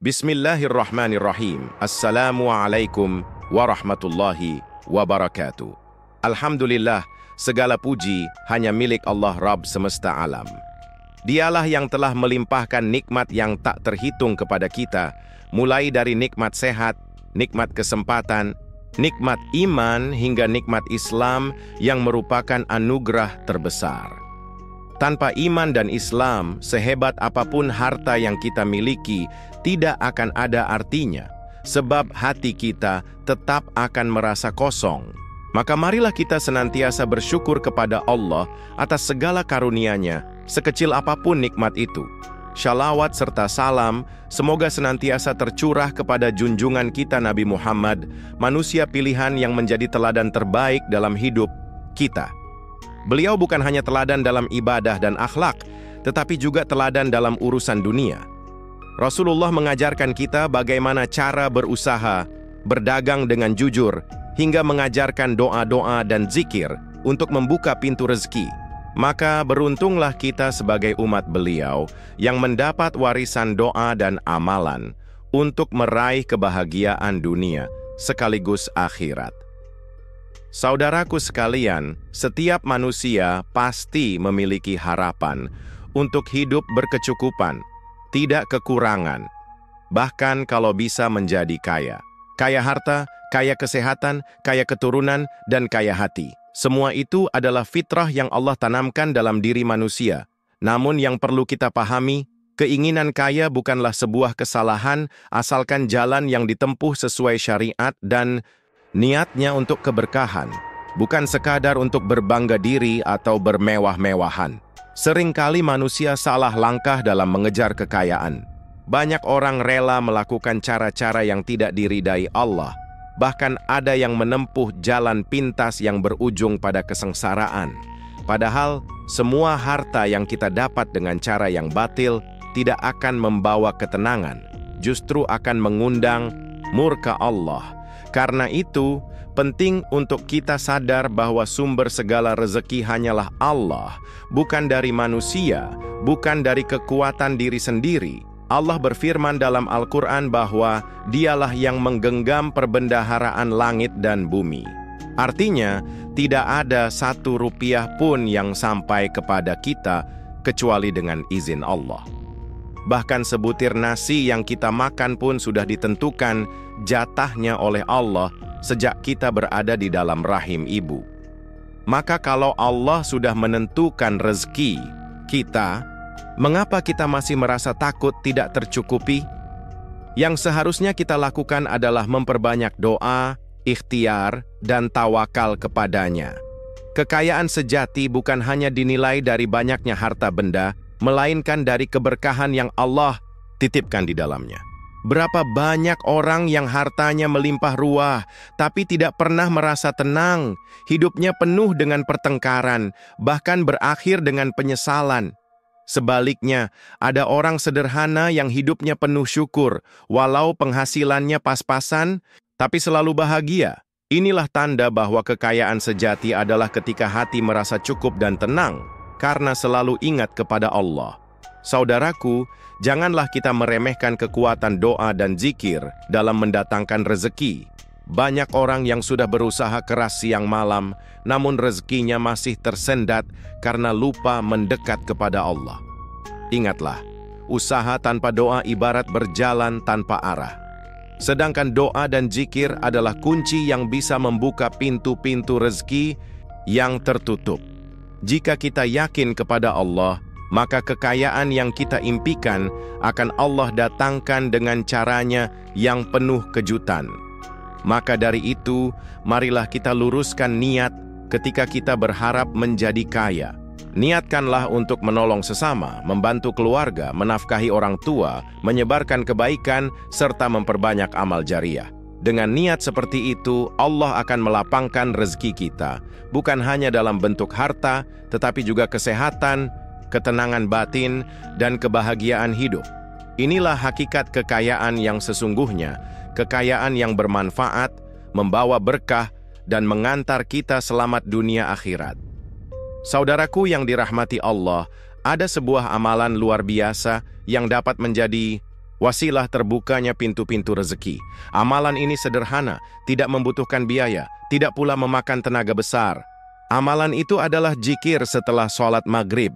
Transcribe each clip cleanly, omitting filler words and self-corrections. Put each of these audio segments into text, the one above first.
Bismillahirrahmanirrahim. Assalamualaikum warahmatullahi wabarakatuh. Alhamdulillah, segala puji hanya milik Allah Rabb semesta alam. Dialah yang telah melimpahkan nikmat yang tak terhitung kepada kita, mulai dari nikmat sehat, nikmat kesempatan, nikmat iman, hingga nikmat Islam yang merupakan anugerah terbesar. Tanpa iman dan Islam, sehebat apapun harta yang kita miliki, tidak akan ada artinya, sebab hati kita tetap akan merasa kosong. Maka marilah kita senantiasa bersyukur kepada Allah atas segala karunia-Nya, sekecil apapun nikmat itu. Shalawat serta salam semoga senantiasa tercurah kepada junjungan kita Nabi Muhammad, manusia pilihan yang menjadi teladan terbaik dalam hidup kita. Beliau bukan hanya teladan dalam ibadah dan akhlak, tetapi juga teladan dalam urusan dunia. Rasulullah mengajarkan kita bagaimana cara berusaha, berdagang dengan jujur, hingga mengajarkan doa-doa dan zikir untuk membuka pintu rezeki. Maka beruntunglah kita sebagai umat beliau yang mendapat warisan doa dan amalan untuk meraih kebahagiaan dunia sekaligus akhirat. Saudaraku sekalian, setiap manusia pasti memiliki harapan untuk hidup berkecukupan, tidak kekurangan, bahkan kalau bisa menjadi kaya. Kaya harta, kaya kesehatan, kaya keturunan, dan kaya hati. Semua itu adalah fitrah yang Allah tanamkan dalam diri manusia. Namun yang perlu kita pahami, keinginan kaya bukanlah sebuah kesalahan asalkan jalan yang ditempuh sesuai syariat dan niatnya untuk keberkahan, bukan sekadar untuk berbangga diri atau bermewah-mewahan. Seringkali manusia salah langkah dalam mengejar kekayaan. Banyak orang rela melakukan cara-cara yang tidak diridai Allah. Bahkan ada yang menempuh jalan pintas yang berujung pada kesengsaraan. Padahal, semua harta yang kita dapat dengan cara yang batil tidak akan membawa ketenangan, justru akan mengundang murka Allah. Karena itu, penting untuk kita sadar bahwa sumber segala rezeki hanyalah Allah, bukan dari manusia, bukan dari kekuatan diri sendiri. Allah berfirman dalam Al-Quran bahwa Dialah yang menggenggam perbendaharaan langit dan bumi. Artinya, tidak ada satu rupiah pun yang sampai kepada kita kecuali dengan izin Allah. Bahkan sebutir nasi yang kita makan pun sudah ditentukan jatahnya oleh Allah sejak kita berada di dalam rahim ibu. Maka kalau Allah sudah menentukan rezeki kita, mengapa kita masih merasa takut tidak tercukupi? Yang seharusnya kita lakukan adalah memperbanyak doa, ikhtiar, dan tawakal kepadanya. Kekayaan sejati bukan hanya dinilai dari banyaknya harta benda, melainkan dari keberkahan yang Allah titipkan di dalamnya. Berapa banyak orang yang hartanya melimpah ruah, tapi tidak pernah merasa tenang. Hidupnya penuh dengan pertengkaran, bahkan berakhir dengan penyesalan. Sebaliknya, ada orang sederhana yang hidupnya penuh syukur, walau penghasilannya pas-pasan, tapi selalu bahagia. Inilah tanda bahwa kekayaan sejati adalah ketika hati merasa cukup dan tenang, karena selalu ingat kepada Allah. Saudaraku, janganlah kita meremehkan kekuatan doa dan zikir dalam mendatangkan rezeki. Banyak orang yang sudah berusaha keras siang malam, namun rezekinya masih tersendat karena lupa mendekat kepada Allah. Ingatlah, usaha tanpa doa ibarat berjalan tanpa arah. Sedangkan doa dan zikir adalah kunci yang bisa membuka pintu-pintu rezeki yang tertutup. Jika kita yakin kepada Allah, maka kekayaan yang kita impikan akan Allah datangkan dengan caranya yang penuh kejutan. Maka dari itu, marilah kita luruskan niat ketika kita berharap menjadi kaya. Niatkanlah untuk menolong sesama, membantu keluarga, menafkahi orang tua, menyebarkan kebaikan, serta memperbanyak amal jariah. Dengan niat seperti itu, Allah akan melapangkan rezeki kita, bukan hanya dalam bentuk harta, tetapi juga kesehatan, ketenangan batin, dan kebahagiaan hidup. Inilah hakikat kekayaan yang sesungguhnya, kekayaan yang bermanfaat, membawa berkah, dan mengantar kita selamat dunia akhirat. Saudaraku yang dirahmati Allah, ada sebuah amalan luar biasa yang dapat menjadi wasilah terbukanya pintu-pintu rezeki. Amalan ini sederhana, tidak membutuhkan biaya, tidak pula memakan tenaga besar. Amalan itu adalah zikir setelah sholat maghrib.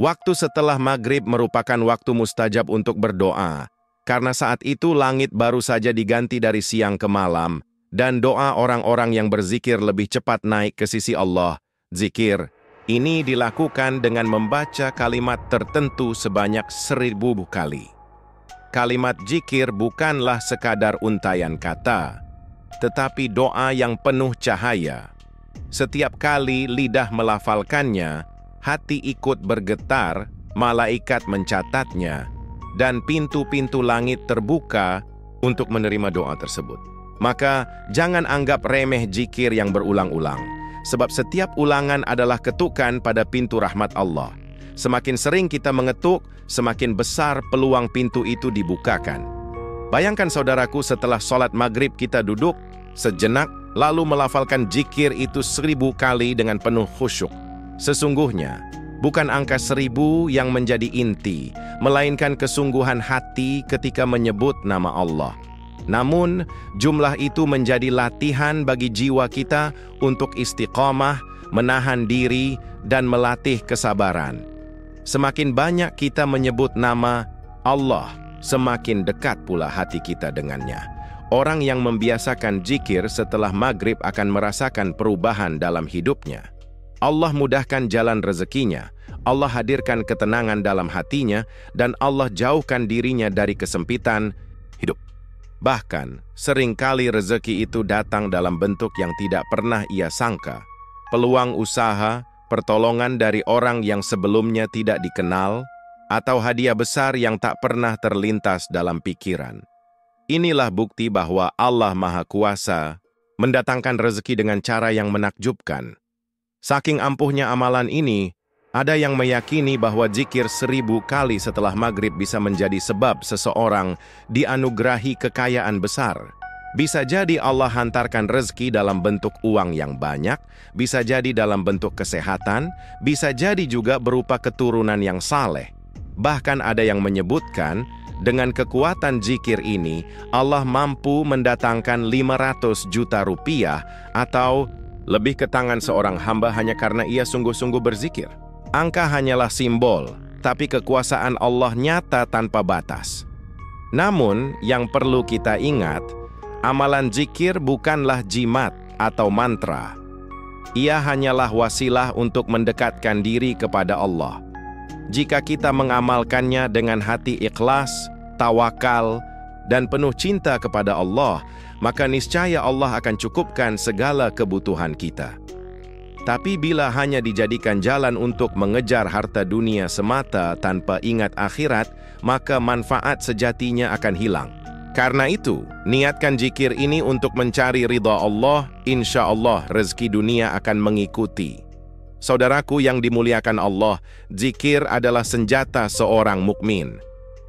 Waktu setelah maghrib merupakan waktu mustajab untuk berdoa, karena saat itu langit baru saja diganti dari siang ke malam, dan doa orang-orang yang berzikir lebih cepat naik ke sisi Allah. Zikir ini dilakukan dengan membaca kalimat tertentu sebanyak 1000 kali. Kalimat zikir bukanlah sekadar untaian kata, tetapi doa yang penuh cahaya. Setiap kali lidah melafalkannya, hati ikut bergetar, malaikat mencatatnya, dan pintu-pintu langit terbuka untuk menerima doa tersebut. Maka jangan anggap remeh zikir yang berulang-ulang, sebab setiap ulangan adalah ketukan pada pintu rahmat Allah. Semakin sering kita mengetuk, semakin besar peluang pintu itu dibukakan. Bayangkan saudaraku, setelah sholat maghrib kita duduk sejenak, lalu melafalkan zikir itu 1000 kali dengan penuh khusyuk. Sesungguhnya, bukan angka 1000 yang menjadi inti, melainkan kesungguhan hati ketika menyebut nama Allah. Namun, jumlah itu menjadi latihan bagi jiwa kita untuk istiqamah, menahan diri, dan melatih kesabaran. Semakin banyak kita menyebut nama Allah, semakin dekat pula hati kita dengannya. Orang yang membiasakan zikir setelah maghrib akan merasakan perubahan dalam hidupnya. Allah mudahkan jalan rezekinya, Allah hadirkan ketenangan dalam hatinya, dan Allah jauhkan dirinya dari kesempitan hidup. Bahkan, seringkali rezeki itu datang dalam bentuk yang tidak pernah ia sangka. Peluang usaha, pertolongan dari orang yang sebelumnya tidak dikenal, atau hadiah besar yang tak pernah terlintas dalam pikiran. Inilah bukti bahwa Allah Maha Kuasa mendatangkan rezeki dengan cara yang menakjubkan. Saking ampuhnya amalan ini, ada yang meyakini bahwa zikir 1000 kali setelah maghrib bisa menjadi sebab seseorang dianugerahi kekayaan besar. Bisa jadi Allah hantarkan rezeki dalam bentuk uang yang banyak, bisa jadi dalam bentuk kesehatan, bisa jadi juga berupa keturunan yang saleh. Bahkan ada yang menyebutkan, dengan kekuatan zikir ini, Allah mampu mendatangkan 500 juta rupiah atau lebih ke tangan seorang hamba hanya karena ia sungguh-sungguh berzikir. Angka hanyalah simbol, tapi kekuasaan Allah nyata tanpa batas. Namun, yang perlu kita ingat, amalan zikir bukanlah jimat atau mantra. Ia hanyalah wasilah untuk mendekatkan diri kepada Allah. Jika kita mengamalkannya dengan hati ikhlas, tawakal, dan penuh cinta kepada Allah, maka niscaya Allah akan cukupkan segala kebutuhan kita. Tapi bila hanya dijadikan jalan untuk mengejar harta dunia semata tanpa ingat akhirat, maka manfaat sejatinya akan hilang. Karena itu, niatkan zikir ini untuk mencari ridha Allah, insya Allah rezeki dunia akan mengikuti. Saudaraku yang dimuliakan Allah, zikir adalah senjata seorang mukmin.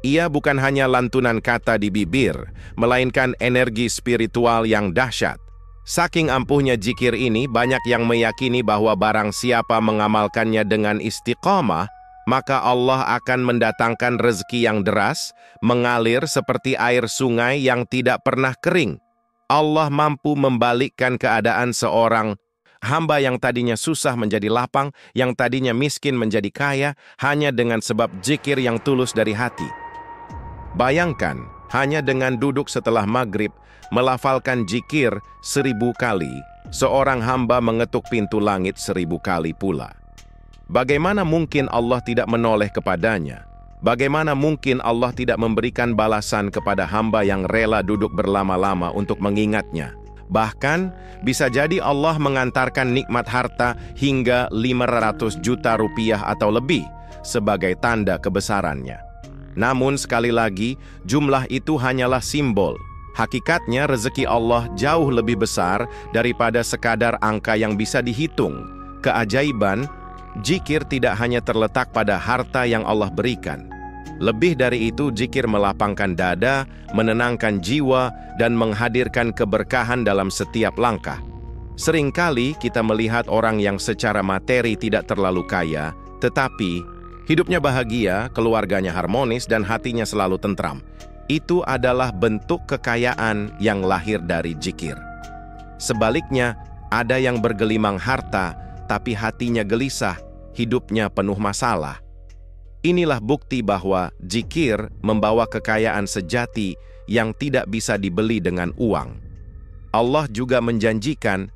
Ia bukan hanya lantunan kata di bibir, melainkan energi spiritual yang dahsyat. Saking ampuhnya zikir ini, banyak yang meyakini bahwa barang siapa mengamalkannya dengan istiqamah, maka Allah akan mendatangkan rezeki yang deras, mengalir seperti air sungai yang tidak pernah kering. Allah mampu membalikkan keadaan seorang hamba yang tadinya susah menjadi lapang, yang tadinya miskin menjadi kaya, hanya dengan sebab zikir yang tulus dari hati. Bayangkan, hanya dengan duduk setelah maghrib, melafalkan zikir 1000 kali, seorang hamba mengetuk pintu langit 1000 kali pula. Bagaimana mungkin Allah tidak menoleh kepadanya? Bagaimana mungkin Allah tidak memberikan balasan kepada hamba yang rela duduk berlama-lama untuk mengingatnya? Bahkan, bisa jadi Allah mengantarkan nikmat harta hingga 500 juta rupiah atau lebih sebagai tanda kebesarannya. Namun sekali lagi, jumlah itu hanyalah simbol. Hakikatnya rezeki Allah jauh lebih besar daripada sekadar angka yang bisa dihitung. Keajaiban, zikir tidak hanya terletak pada harta yang Allah berikan. Lebih dari itu, zikir melapangkan dada, menenangkan jiwa, dan menghadirkan keberkahan dalam setiap langkah. Seringkali kita melihat orang yang secara materi tidak terlalu kaya, tetapi hidupnya bahagia, keluarganya harmonis, dan hatinya selalu tentram. itu adalah bentuk kekayaan yang lahir dari zikir. Sebaliknya, ada yang bergelimang harta, tapi hatinya gelisah, hidupnya penuh masalah. Inilah bukti bahwa zikir membawa kekayaan sejati yang tidak bisa dibeli dengan uang. Allah juga menjanjikan,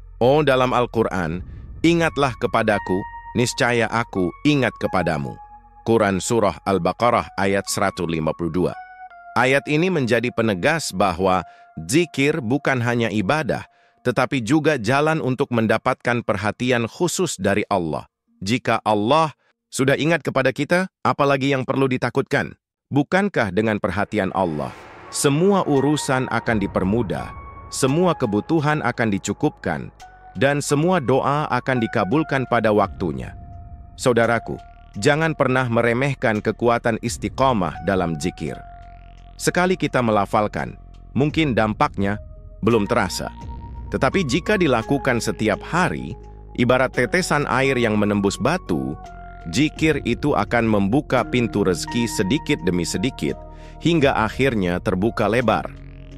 dalam Al-Quran, "Ingatlah kepadaku, niscaya aku ingat kepadamu." Quran Surah Al-Baqarah ayat 152. Ayat ini menjadi penegas bahwa zikir bukan hanya ibadah, tetapi juga jalan untuk mendapatkan perhatian khusus dari Allah. Jika Allah sudah ingat kepada kita, apalagi yang perlu ditakutkan? Bukankah dengan perhatian Allah, semua urusan akan dipermudah, semua kebutuhan akan dicukupkan, dan semua doa akan dikabulkan pada waktunya? Saudaraku, jangan pernah meremehkan kekuatan istiqomah dalam zikir. Sekali kita melafalkan, mungkin dampaknya belum terasa. Tetapi jika dilakukan setiap hari, ibarat tetesan air yang menembus batu, zikir itu akan membuka pintu rezeki sedikit demi sedikit, hingga akhirnya terbuka lebar.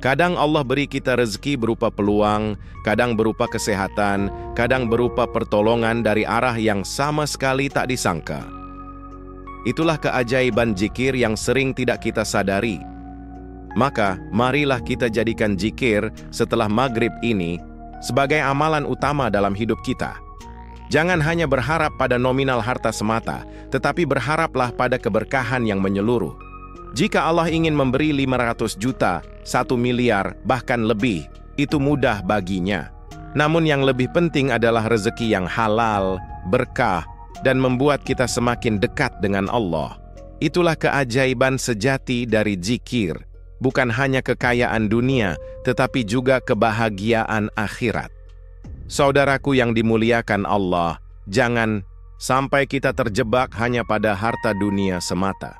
Kadang Allah beri kita rezeki berupa peluang, kadang berupa kesehatan, kadang berupa pertolongan dari arah yang sama sekali tak disangka. Itulah keajaiban zikir yang sering tidak kita sadari. Maka, marilah kita jadikan zikir setelah maghrib ini sebagai amalan utama dalam hidup kita. Jangan hanya berharap pada nominal harta semata, tetapi berharaplah pada keberkahan yang menyeluruh. Jika Allah ingin memberi 500 juta, 1 miliar, bahkan lebih, itu mudah baginya. Namun yang lebih penting adalah rezeki yang halal, berkah, dan membuat kita semakin dekat dengan Allah. Itulah keajaiban sejati dari zikir, bukan hanya kekayaan dunia, tetapi juga kebahagiaan akhirat. Saudaraku yang dimuliakan Allah, jangan sampai kita terjebak hanya pada harta dunia semata.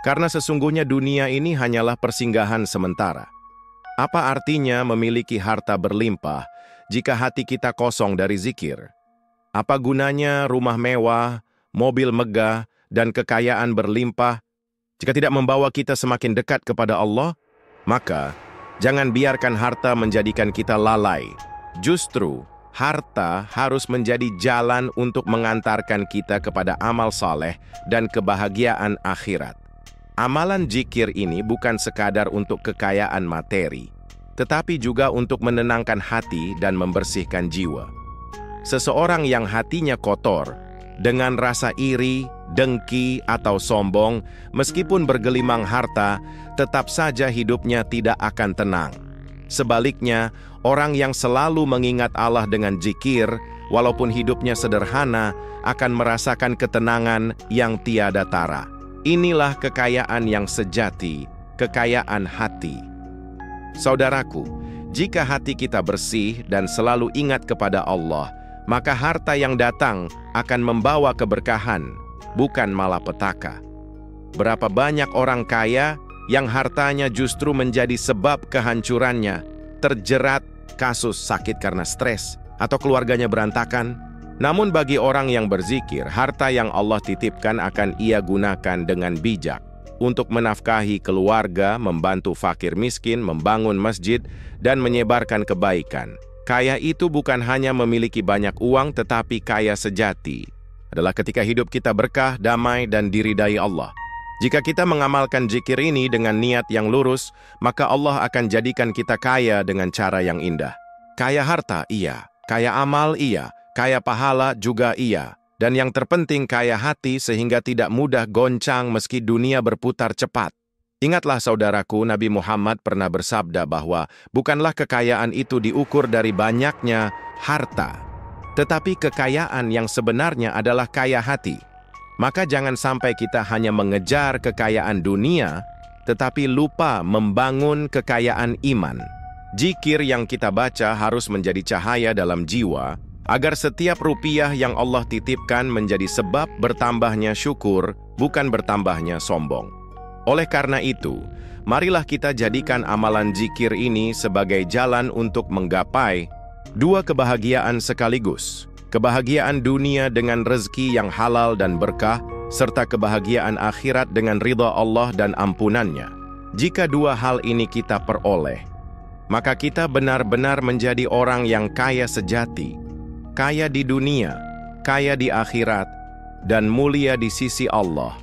Karena sesungguhnya dunia ini hanyalah persinggahan sementara. Apa artinya memiliki harta berlimpah jika hati kita kosong dari zikir? Apa gunanya rumah mewah, mobil megah, dan kekayaan berlimpah jika tidak membawa kita semakin dekat kepada Allah? Maka, jangan biarkan harta menjadikan kita lalai. Justru, harta harus menjadi jalan untuk mengantarkan kita kepada amal saleh dan kebahagiaan akhirat. Amalan zikir ini bukan sekadar untuk kekayaan materi, tetapi juga untuk menenangkan hati dan membersihkan jiwa. Seseorang yang hatinya kotor, dengan rasa iri, dengki, atau sombong, meskipun bergelimang harta, tetap saja hidupnya tidak akan tenang. Sebaliknya, orang yang selalu mengingat Allah dengan zikir, walaupun hidupnya sederhana, akan merasakan ketenangan yang tiada tara. Inilah kekayaan yang sejati, kekayaan hati. Saudaraku, jika hati kita bersih dan selalu ingat kepada Allah, maka harta yang datang akan membawa keberkahan, bukan malapetaka. Berapa banyak orang kaya yang hartanya justru menjadi sebab kehancurannya, terjerat kasus sakit karena stres, atau keluarganya berantakan. Namun bagi orang yang berzikir, harta yang Allah titipkan akan ia gunakan dengan bijak untuk menafkahi keluarga, membantu fakir miskin, membangun masjid, dan menyebarkan kebaikan. Kaya itu bukan hanya memiliki banyak uang, tetapi kaya sejati adalah ketika hidup kita berkah, damai, dan diridai Allah. Jika kita mengamalkan zikir ini dengan niat yang lurus, maka Allah akan jadikan kita kaya dengan cara yang indah. Kaya harta, iya. Kaya amal, iya. Kaya pahala juga iya. Dan yang terpenting kaya hati sehingga tidak mudah goncang meski dunia berputar cepat. Ingatlah saudaraku, Nabi Muhammad pernah bersabda bahwa bukanlah kekayaan itu diukur dari banyaknya harta, tetapi kekayaan yang sebenarnya adalah kaya hati. Maka jangan sampai kita hanya mengejar kekayaan dunia, tetapi lupa membangun kekayaan iman. Zikir yang kita baca harus menjadi cahaya dalam jiwa, agar setiap rupiah yang Allah titipkan menjadi sebab bertambahnya syukur, bukan bertambahnya sombong. Oleh karena itu, marilah kita jadikan amalan zikir ini sebagai jalan untuk menggapai dua kebahagiaan sekaligus. Kebahagiaan dunia dengan rezeki yang halal dan berkah, serta kebahagiaan akhirat dengan ridha Allah dan ampunannya. Jika dua hal ini kita peroleh, maka kita benar-benar menjadi orang yang kaya sejati, kaya di dunia, kaya di akhirat, dan mulia di sisi Allah.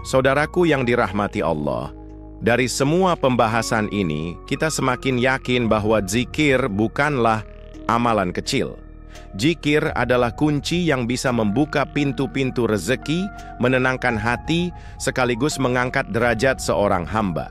Saudaraku yang dirahmati Allah, dari semua pembahasan ini, kita semakin yakin bahwa zikir bukanlah amalan kecil. Zikir adalah kunci yang bisa membuka pintu-pintu rezeki, menenangkan hati, sekaligus mengangkat derajat seorang hamba.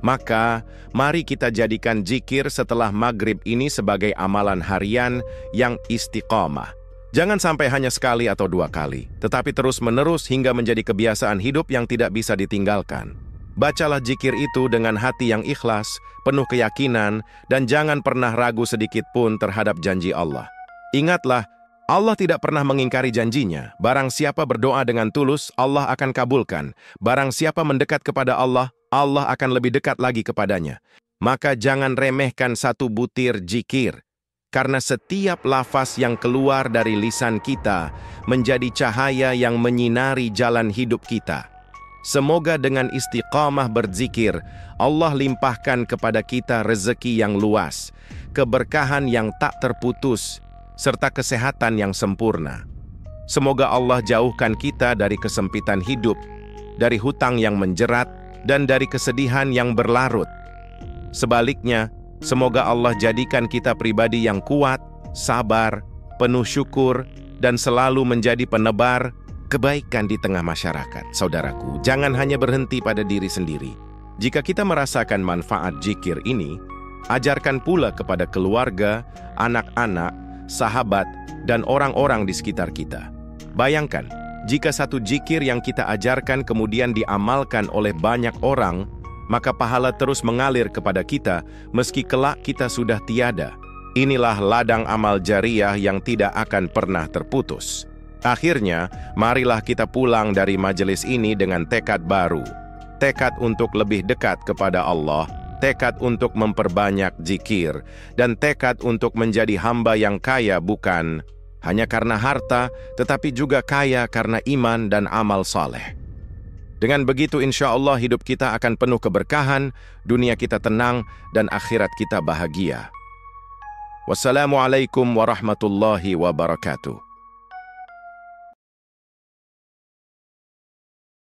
Maka, mari kita jadikan zikir setelah maghrib ini sebagai amalan harian yang istiqamah. Jangan sampai hanya sekali atau dua kali, tetapi terus-menerus hingga menjadi kebiasaan hidup yang tidak bisa ditinggalkan. Bacalah zikir itu dengan hati yang ikhlas, penuh keyakinan, dan jangan pernah ragu sedikit pun terhadap janji Allah. Ingatlah, Allah tidak pernah mengingkari janjinya. Barang siapa berdoa dengan tulus, Allah akan kabulkan. Barang siapa mendekat kepada Allah, Allah akan lebih dekat lagi kepadanya. Maka jangan remehkan satu butir zikir, karena setiap lafaz yang keluar dari lisan kita menjadi cahaya yang menyinari jalan hidup kita. Semoga dengan istiqamah berzikir, Allah limpahkan kepada kita rezeki yang luas, keberkahan yang tak terputus, serta kesehatan yang sempurna. Semoga Allah jauhkan kita dari kesempitan hidup, dari hutang yang menjerat, dan dari kesedihan yang berlarut. Sebaliknya, semoga Allah jadikan kita pribadi yang kuat, sabar, penuh syukur, dan selalu menjadi penebar kebaikan di tengah masyarakat. Saudaraku, jangan hanya berhenti pada diri sendiri. Jika kita merasakan manfaat zikir ini, ajarkan pula kepada keluarga, anak-anak, sahabat, dan orang-orang di sekitar kita. Bayangkan, jika satu zikir yang kita ajarkan kemudian diamalkan oleh banyak orang, maka pahala terus mengalir kepada kita meski kelak kita sudah tiada. Inilah ladang amal jariah yang tidak akan pernah terputus. Akhirnya, marilah kita pulang dari majelis ini dengan tekad baru. Tekad untuk lebih dekat kepada Allah, tekad untuk memperbanyak zikir, dan tekad untuk menjadi hamba yang kaya bukan hanya karena harta, tetapi juga kaya karena iman dan amal saleh. Dengan begitu insya Allah hidup kita akan penuh keberkahan, dunia kita tenang, dan akhirat kita bahagia. Wassalamualaikum warahmatullahi wabarakatuh.